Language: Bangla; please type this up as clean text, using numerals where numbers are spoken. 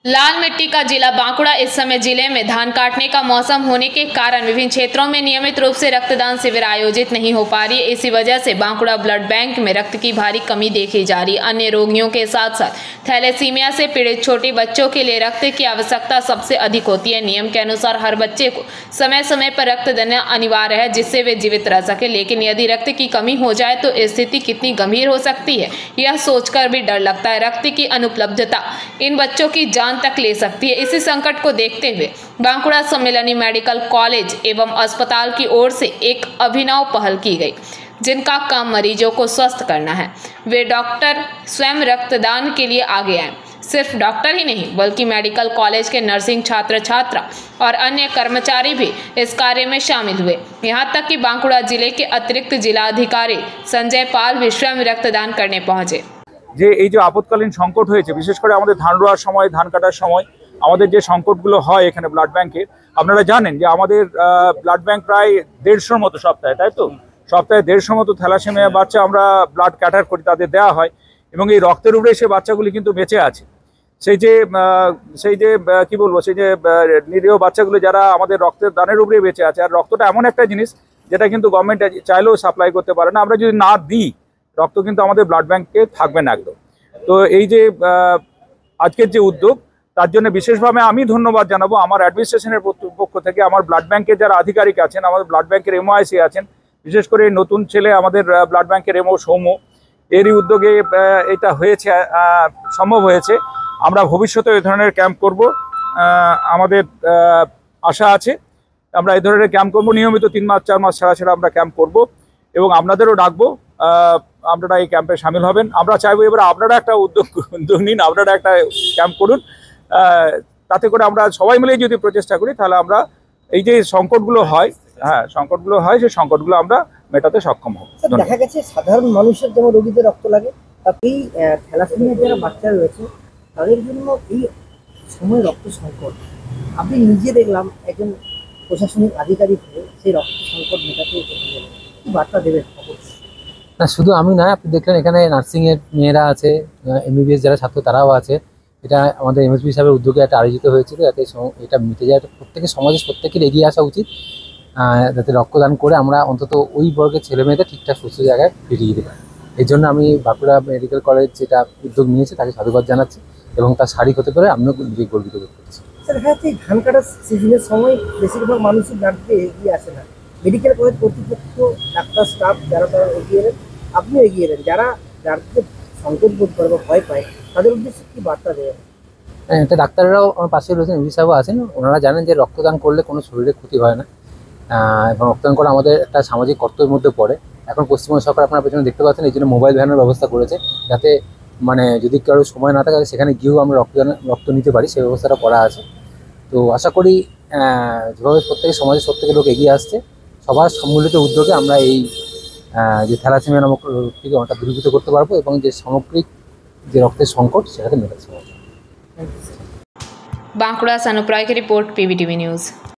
लाल मिट्टी का जिला बांकुड़ा। इस समय जिले में धान काटने का मौसम होने के कारण विभिन्न क्षेत्रों में नियमित रूप से रक्तदान शिविर आयोजित नहीं हो पा रही है। इसी वजह से बांकुड़ा ब्लड बैंक में रक्त की भारी कमी देखी जा रही है। अन्य रोगियों के साथ साथ थैलेसीमिया से पीड़ित छोटे बच्चों के लिए रक्त की आवश्यकता सबसे अधिक होती है। नियम के अनुसार हर बच्चे को समय समय पर रक्त देना अनिवार्य है, जिससे वे जीवित रह सके। लेकिन यदि रक्त की कमी हो जाए तो स्थिति कितनी गंभीर हो सकती है, यह सोचकर भी डर लगता है। रक्त की अनुपलब्धता इन बच्चों की जान तक ले सकती है। इसी संकट को देखते हुए बांकुड़ा सम्मेलनी मेडिकल कॉलेज एवं अस्पताल की ओर से एक अभिनव पहल की गई, जिनका काम मरीजों को स्वस्थ करना है। वे डॉक्टर स्वयं रक्तदान के लिए आगे आए। सिर्फ डॉक्टर ही नहीं बल्कि मेडिकल कॉलेज के नर्सिंग छात्र छात्रा और अन्य कर्मचारी भी इस कार्य में शामिल हुए। यहाँ तक कि बांकुड़ा जिले के अतिरिक्त जिलाधिकारी संजय पाल भी स्वयं रक्तदान करने पहुंचे। যে এই যে আপদকালীন সংকট হয়েছে, বিশেষ করে আমাদের ধান রোয়ার সময়, ধান কাটার সময় আমাদের যে সংকটগুলো হয় এখানে ব্লাড ব্যাংকে, আপনারা জানেন যে আমাদের ব্লাড ব্যাংক প্রায় 150 মতো সপ্তাহে, তাই তো সপ্তাহে 150 মতো থ্যালাসেমিয়া বাচ্চা আমরা ব্লাড ক্যাটার করি, তাদের দেওয়া হয় এবং এই রক্তের উপরে সেই বাচ্চাগুলি কিন্তু বেঁচে আছে। সেই যে কি বলবো, সেই যে নিরীহ বাচ্চাগুলো যারা আমাদের রক্তের দানের উপরে বেঁচে আছে। আর রক্তটা এমন একটা জিনিস যেটা কিন্তু গভর্নমেন্ট চাইলেও সাপ্লাই করতে পারে না। আমরা যদি না দিই রক্ত কিন্তু আমাদের ব্লাড ব্যাংকে থাকবে না একদম। তো এই যে আজকের যে উদ্যোগ, তার জন্য বিশেষভাবে আমি ধন্যবাদ জানাবো আমার অ্যাডমিনিস্ট্রেশনের পক্ষ থেকে, আমার ব্লাড ব্যাংকের যারা আধিকারিক আছেন, আমাদের ব্লাড ব্যাংকের এমওআইসি আছেন, বিশেষ করে নতুন ছেলে আমাদের ব্লাড ব্যাংকের এমও সৌম্য, এরই উদ্যোগে এটা হয়েছে, সম্ভব হয়েছে। আমরা ভবিষ্যতে এই ধরনের ক্যাম্প করব, আমাদের আশা আছে। আমরা এই ধরনের ক্যাম্প করব নিয়মিত, 3 মাস 4 মাস ছাড়া আমরা ক্যাম্প করব এবং আপনাদেরও ডাকবো, আপনারা এই ক্যাম্পে সামিল হবেন। আমরা চাইবো এবার আপনারা একটা উদ্যোগ নিন, আপনারা একটা ক্যাম্প করুন। তাতে করে আমরা সবাই মিলে যদি প্রচেষ্টা করি তাহলে আমরা এই যে সংকটগুলো হয়, সেই সংকটগুলো আমরা মেটাতে সক্ষম হব। দেখা গেছে সাধারণ মানুষের যেমন রোগীদের রক্ত লাগে, তাতেই থ্যালাসেমিয়ার যারা বাচ্চা রয়েছে তাদের জন্য এই সময় রক্ত সংকট। আপনি নিজে দেখলাম একজন প্রশাসনিক আধিকারিক হয়ে সেই রক্ত সংকট মেটাতে কি বার্তা দেবেন? না, শুধু আমি না, আপনি দেখলেন এখানে নার্সিংয়ের মেয়েরা আছে, এমবিবিএস যারা ছাত্র তারাও আছে। এটা আমাদের এমএসপি সাহেবের উদ্যোগে একটা আয়োজিত হয়েছিল, যাতে এটা মিটে যায়। প্রত্যেকের সমাজের প্রত্যেকের এগিয়ে আসা উচিত, যাতে রক্তদান করে আমরা অন্তত ওই বর্গের ছেলে মেয়েদের ঠিকঠাক সুস্থ জায়গায় ফিরিয়ে দিতে পারি। এই জন্য আমি বাঁকুড়া মেডিকেল কলেজ যেটা উদ্যোগ নিয়েছে তাকে সাধুবাদ জানাচ্ছি এবং তার শারীরিক হতে পারে আমিও নিজেকে গর্বিত বোধ করছি। স্যার, হ্যাঁ, ধান কাটার সিজনের সময় বেশিরভাগ মানুষের ব্লাড দিয়ে এগিয়ে আসে না। মেডিকেল কলেজ কর্তৃপক্ষ, ডাক্তার স্টাফ যারা তারা এগিয়ে এলেন, আপনিও এগিয়ে এলেন। যারা সংকট বোধ করে বা ভয় পায় তাদের উদ্দেশ্যে কি বার্তা দেবেন? হ্যাঁ, এটা ডাক্তাররাও আমার পাশে রয়েছেন, এমবি সাহেবও আছেন। ওনারা জানেন যে রক্তদান করলে কোনো শরীরে ক্ষতি হয় না এবং রক্তদান করা আমাদের একটা সামাজিক কর্তব্যের মধ্যে পড়ে। এখন পশ্চিমবঙ্গ সরকার আপনারা পেছনে দেখতে পাচ্ছেন, এই জন্য মোবাইল ভ্যানের ব্যবস্থা করেছে, যাতে যদি কারো সময় না থাকে সেখানে গিয়েও আমরা রক্ত নিতে পারি, সেই ব্যবস্থাটা করা আছে। তো আশা করি যেভাবে সমাজের প্রত্যেকে লোক এগিয়ে আসছে, সবার সম্মিলিত উদ্যোগে আমরা এই যে থ্যালাসেমিয়া নামক রোগটিকে অনেকটা দূরীভূত করতে পারবো এবং যে সামগ্রিক যে রক্তের সংকট সেটাকে মেটাতে পারবো। बांकुड़ा से अनुप्राय की रिपोर्ट, पीवीटीवी न्यूज़।